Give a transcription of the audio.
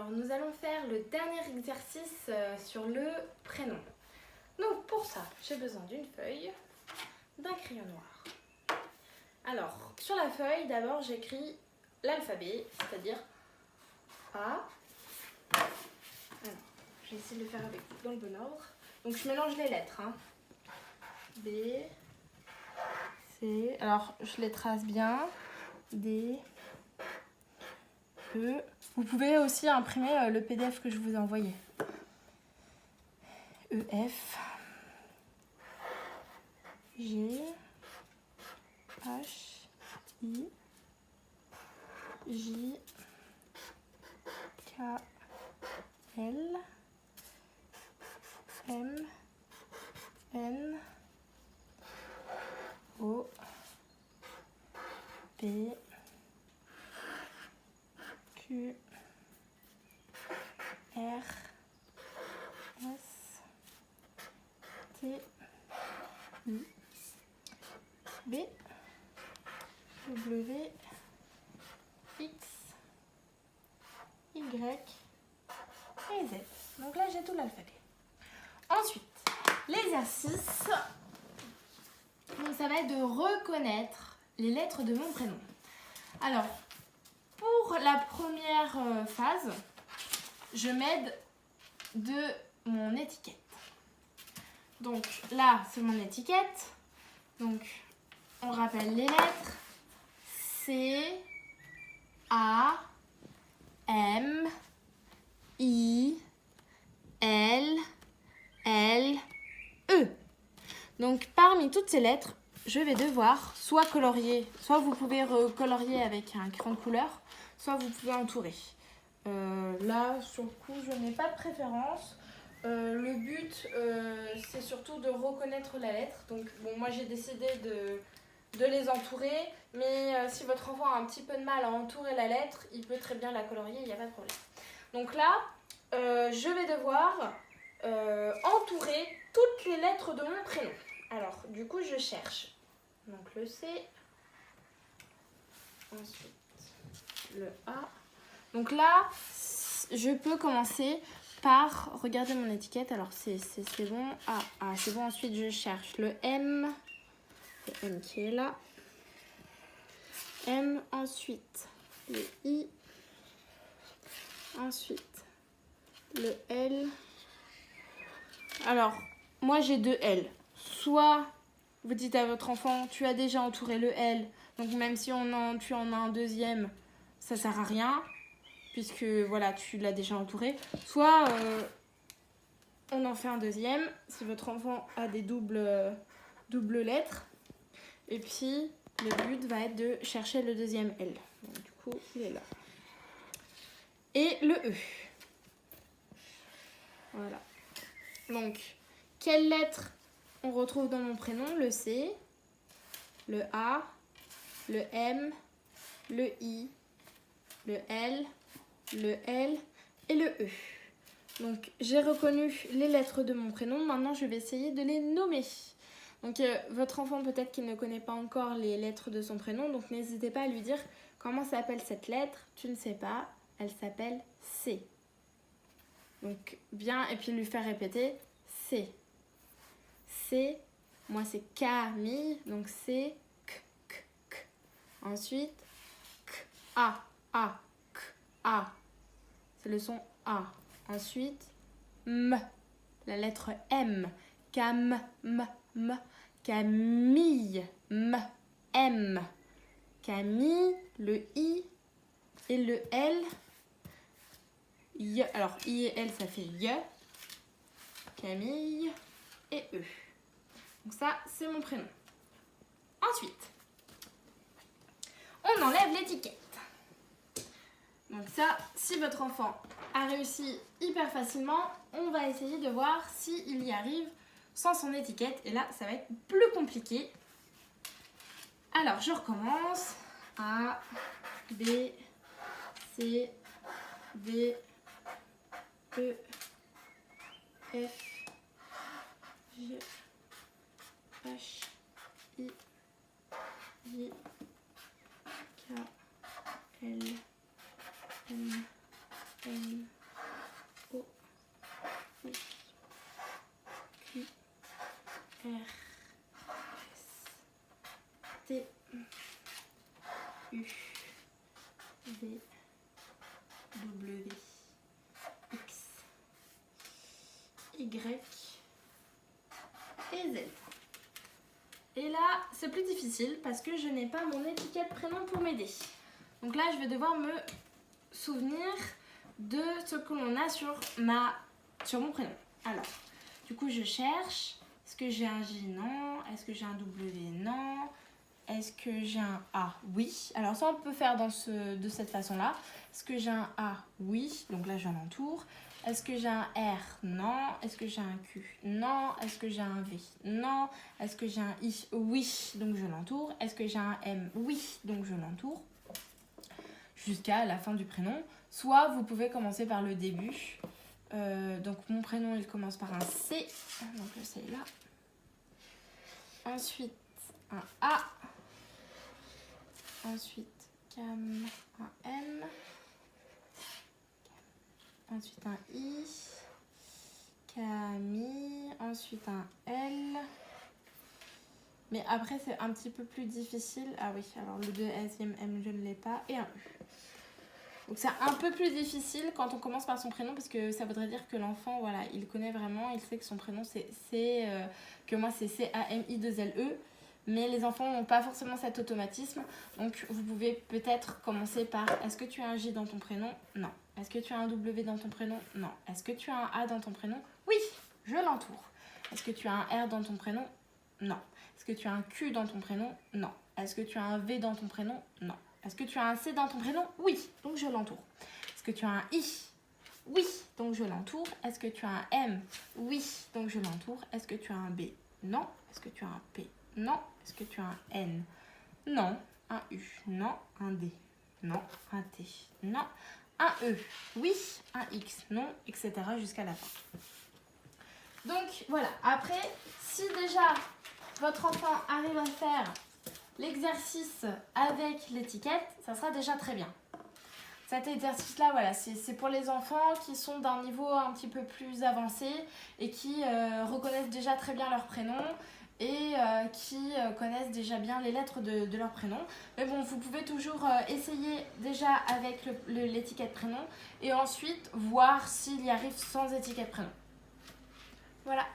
Alors nous allons faire le dernier exercice sur le prénom. Donc pour ça, j'ai besoin d'une feuille, d'un crayon noir. Alors sur la feuille, d'abord j'écris l'alphabet, c'est-à-dire A. Alors, je vais essayer de le faire avec vous dans le bon ordre. Donc je mélange les lettres. B, C, alors je les trace bien. D, E. Vous pouvez aussi imprimer le PDF que je vous ai envoyé. E, F, G, H, I, J, K, L, M, N, O, P, Q, R, S, T, U, B, W, X, Y et Z. Donc là, j'ai tout l'alphabet. Ensuite, l'exercice, ça va être de reconnaître les lettres de mon prénom. Alors, pour la première phase, je m'aide de mon étiquette. Donc là, c'est mon étiquette. Donc, on rappelle les lettres. C, A, M, I, L, L, E. Donc, parmi toutes ces lettres, je vais devoir soit colorier, soit vous pouvez recolorier avec un crayon de couleur, soit vous pouvez entourer. Là, sur le coup, je n'ai pas de préférence. Le but, c'est surtout de reconnaître la lettre. Donc, bon, moi, j'ai décidé de les entourer. Mais si votre enfant a un petit peu de mal à entourer la lettre, il peut très bien la colorier, il n'y a pas de problème. Donc là, je vais devoir entourer toutes les lettres de mon prénom. Alors, du coup, je cherche. Donc, le C. Ensuite, le A. Donc là, je peux commencer par regarder mon étiquette. Alors, c'est bon. C'est bon. Ensuite, je cherche le M. Le M qui est là. M. Ensuite, le I. Ensuite, le L. Alors, moi, j'ai deux L. Soit vous dites à votre enfant, tu as déjà entouré le L. Donc, même si tu en as un deuxième, ça sert à rien. Puisque, voilà, tu l'as déjà entouré. Soit on en fait un deuxième. Si votre enfant a des doubles lettres. Et puis, le but va être de chercher le deuxième L. Donc, du coup, il est là. Et le E. Voilà. Donc, quelles lettres on retrouve dans mon prénom? Le C, le A, le M, le I, le L et le E. Donc, j'ai reconnu les lettres de mon prénom. Maintenant, je vais essayer de les nommer. Donc, votre enfant, peut-être qu'il ne connaît pas encore les lettres de son prénom. Donc, n'hésitez pas à lui dire comment s'appelle cette lettre. Tu ne sais pas, elle s'appelle C. Donc, bien, et puis lui faire répéter C. C, moi c'est Camille, donc c'est K, K, K. Ensuite, K, A, K, A. C'est le son A. Ensuite, M, la lettre M. Cam, M, M. Camille, M, M. Camille, le I et le L. Y. Alors, I et L, ça fait Y. Camille et E. Donc ça, c'est mon prénom. Ensuite, on enlève l'étiquette. Donc ça, si votre enfant a réussi hyper facilement, on va essayer de voir s'il y arrive sans son étiquette. Et là, ça va être plus compliqué. Alors, je recommence. A, B, C, D, E, F, G, H, I, J, K, L, M, N, W, X, Y et Z. Et là, c'est plus difficile parce que je n'ai pas mon étiquette prénom pour m'aider. Donc là, je vais devoir me souvenir de ce que l'on a sur mon prénom. Alors, du coup, je cherche. Est-ce que j'ai un J? Non. Est-ce que j'ai un W? Non. Est-ce que j'ai un A? Oui. Alors ça, on peut faire de cette façon-là. Est-ce que j'ai un A? Oui. Donc là, je l'entoure. Est-ce que j'ai un R? Non. Est-ce que j'ai un Q? Non. Est-ce que j'ai un V? Non. Est-ce que j'ai un I? Oui. Donc je l'entoure. Est-ce que j'ai un M? Oui. Donc je l'entoure. Jusqu'à la fin du prénom. Soit vous pouvez commencer par le début. Donc mon prénom, il commence par un C. Donc le C est là. Ensuite, un A. Ensuite, Cam, un M. Ensuite, un I. Camille. Ensuite, un L. Mais après, c'est un petit peu plus difficile. Ah oui, alors le deuxième M, je ne l'ai pas. Et un U. Donc, c'est un peu plus difficile quand on commence par son prénom parce que ça voudrait dire que l'enfant, voilà, il connaît vraiment, il sait que son prénom, que moi, c'est C-A-M-I-2-L-E. Mais les enfants n'ont pas forcément cet automatisme. Donc, vous pouvez peut-être commencer par est-ce que tu as un J dans ton prénom? Non. Est-ce que tu as un W dans ton prénom? Non. Est-ce que tu as un A dans ton prénom? Oui, je l'entoure. Est-ce que tu as un R dans ton prénom? Non. Est-ce que tu as un Q dans ton prénom? Non. Est-ce que tu as un V dans ton prénom? Non. Est-ce que tu as un C dans ton prénom? Oui, donc je l'entoure. Est-ce que tu as un I? Oui, donc je l'entoure. Est-ce que tu as un M? Oui, donc je l'entoure. Est-ce que tu as un B? Non. Est-ce que tu as un P? Non. Est-ce que tu as un N? Non. Un U? Non. Un D? Non. Un T? Non. Un E? Oui. Un X? Non, etc. jusqu'à la fin. Donc voilà, après, si déjà votre enfant arrive à faire l'exercice avec l'étiquette, ça sera déjà très bien. Cet exercice-là, voilà, c'est pour les enfants qui sont d'un niveau un petit peu plus avancé et qui reconnaissent déjà très bien leur prénom et qui connaissent déjà bien les lettres de leur prénom. Mais bon, vous pouvez toujours essayer déjà avec l'étiquette prénom et ensuite voir s'il y arrive sans étiquette prénom. Voilà.